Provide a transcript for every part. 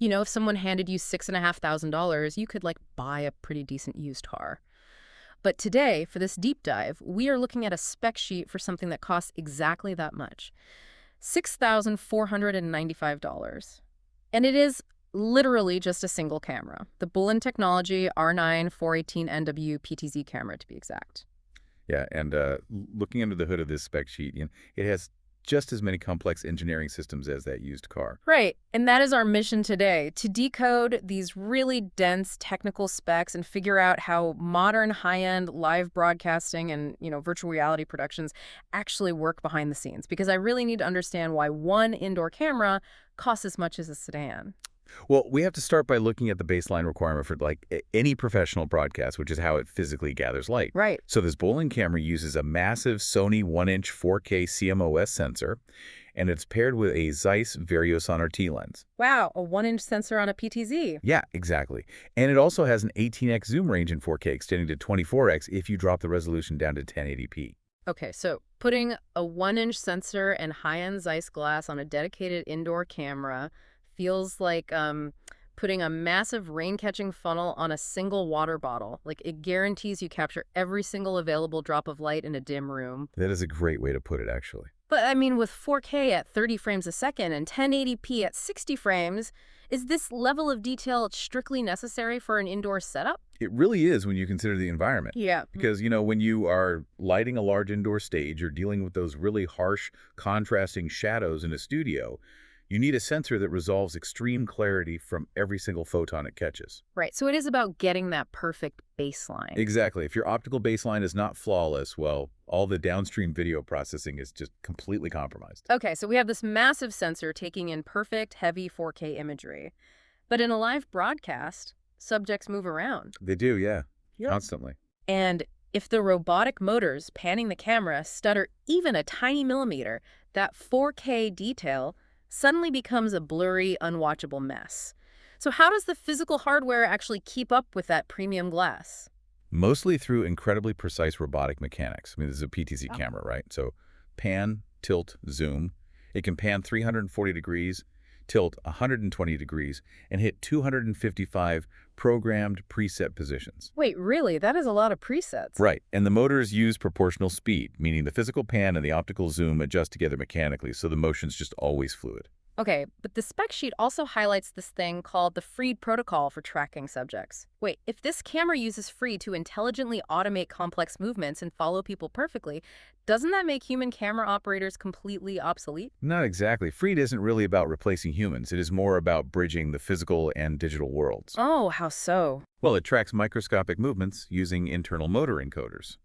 You know, if someone handed you $6,500, you could, like, buy a pretty decent used car. But today, for this deep dive, we are looking at a spec sheet for something that costs exactly that much. $6,495. And it is literally just a single camera. The Bolin Technology R9-418NW PTZ camera, to be exact. Yeah, and looking under the hood of this spec sheet, it has just as many complex engineering systems as that used car. Right, and that is our mission today, to decode these really dense technical specs and figure out how modern high-end live broadcasting and, virtual reality productions actually work behind the scenes, because I really need to understand why one indoor camera costs as much as a sedan. Well, we have to start by looking at the baseline requirement for any professional broadcast, which is how it physically gathers light. Right. So this Bolin camera uses a massive Sony 1-inch 4K CMOS sensor, and it's paired with a Zeiss Variosonor T-lens. Wow, a 1-inch sensor on a PTZ. Yeah, exactly. And it also has an 18x zoom range in 4K, extending to 24x if you drop the resolution down to 1080p. Okay, so putting a 1-inch sensor and high-end Zeiss glass on a dedicated indoor camera feels like putting a massive rain-catching funnel on a single water bottle. Like, it guarantees you capture every single available drop of light in a dim room. That is a great way to put it, actually. But, I mean, with 4K at 30 frames a second and 1080p at 60 frames, is this level of detail strictly necessary for an indoor setup? It really is when you consider the environment. Yeah. Because, when you are lighting a large indoor stage or dealing with those really harsh, contrasting shadows in a studio, you need a sensor that resolves extreme clarity from every single photon it catches. Right, so it is about getting that perfect baseline. Exactly. If your optical baseline is not flawless, well, all the downstream video processing is just completely compromised. Okay, so we have this massive sensor taking in perfect, heavy 4K imagery. But in a live broadcast, subjects move around. They do, yeah. Yep. Constantly. And if the robotic motors panning the camera stutter even a tiny millimeter, that 4K detail suddenly becomes a blurry, unwatchable mess. So how does the physical hardware actually keep up with that premium glass? Mostly through incredibly precise robotic mechanics. I mean, this is a PTZ camera, right? So pan, tilt, zoom. It can pan 340 degrees, tilt 120 degrees, and hit 255 programmed preset positions. Wait, really? That is a lot of presets. Right, and the motors use proportional speed, meaning the physical pan and the optical zoom adjust together mechanically, so the motion's just always fluid. Okay, but the spec sheet also highlights this thing called the Freed protocol for tracking subjects. Wait, if this camera uses Freed to intelligently automate complex movements and follow people perfectly, doesn't that make human camera operators completely obsolete? Not exactly. Freed isn't really about replacing humans. It is more about bridging the physical and digital worlds. Oh, how so? Well, it tracks microscopic movements using internal motor encoders.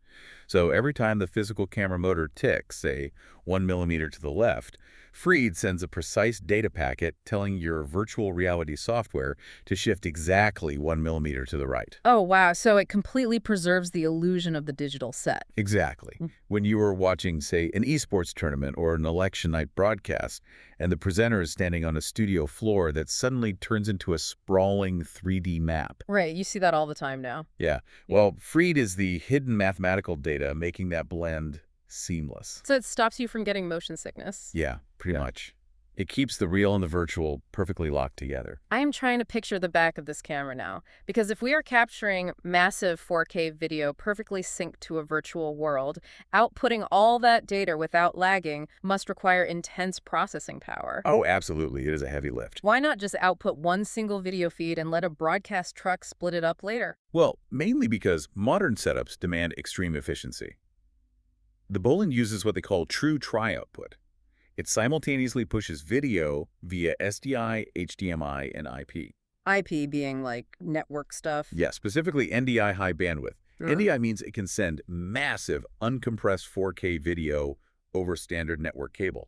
So every time the physical camera motor ticks, say 1 millimeter to the left, Freed sends a precise data packet telling your virtual reality software to shift exactly 1 millimeter to the right. Oh, wow. So it completely preserves the illusion of the digital set. Exactly. When you are watching, say, an esports tournament or an election night broadcast, and the presenter is standing on a studio floor that suddenly turns into a sprawling 3D map. Right. You see that all the time now. Yeah. Well, Freed is the hidden mathematical data making that blend seamless. So it stops you from getting motion sickness. Yeah, pretty much. It keeps the real and the virtual perfectly locked together. I am trying to picture the back of this camera now, because if we are capturing massive 4K video perfectly synced to a virtual world, outputting all that data without lagging must require intense processing power. Oh, absolutely. It is a heavy lift. Why not just output one single video feed and let a broadcast truck split it up later? Well, mainly because modern setups demand extreme efficiency. The Bolin uses what they call true tri-output. It simultaneously pushes video via SDI, HDMI, and IP. IP being like network stuff? Yeah, specifically NDI high bandwidth. NDI means it can send massive, uncompressed 4K video over standard network cable,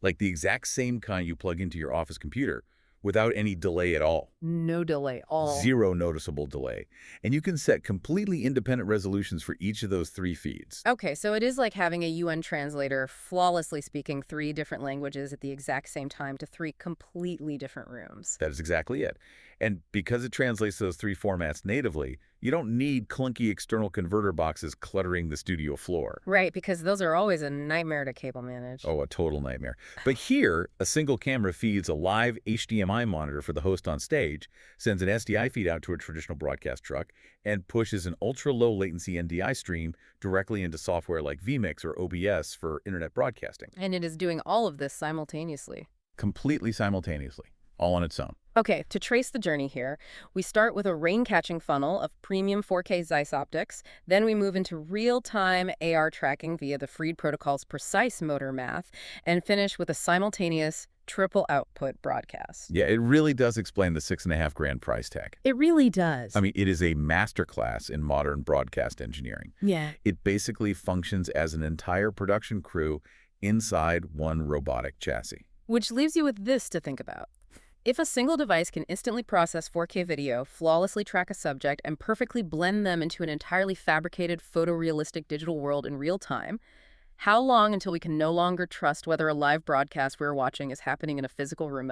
like the exact same kind you plug into your office computer, without any delay at all. No delay at all. Zero noticeable delay. And you can set completely independent resolutions for each of those 3 feeds. Okay, so it is like having a UN translator flawlessly speaking 3 different languages at the exact same time to 3 completely different rooms. That is exactly it. And because it translates those three formats natively, you don't need clunky external converter boxes cluttering the studio floor. Right, because those are always a nightmare to cable manage. Oh, a total nightmare. But here, a single camera feeds a live HDMI monitor for the host on stage, sends an SDI feed out to a traditional broadcast truck, and pushes an ultra-low latency NDI stream directly into software like vMix or OBS for internet broadcasting. And it is doing all of this simultaneously. Completely simultaneously, all on its own. Okay, to trace the journey here, we start with a rain-catching funnel of premium 4K Zeiss optics, then we move into real-time AR tracking via the Freed protocol's precise motor math, and finish with a simultaneous triple output broadcast. Yeah, it really does explain the $6.5 grand price tag. It really does. I mean, it is a masterclass in modern broadcast engineering. Yeah. It basically functions as an entire production crew inside one robotic chassis. Which leaves you with this to think about. If a single device can instantly process 4K video, flawlessly track a subject, and perfectly blend them into an entirely fabricated photorealistic digital world in real time, how long until we can no longer trust whether a live broadcast we're watching is happening in a physical room at all?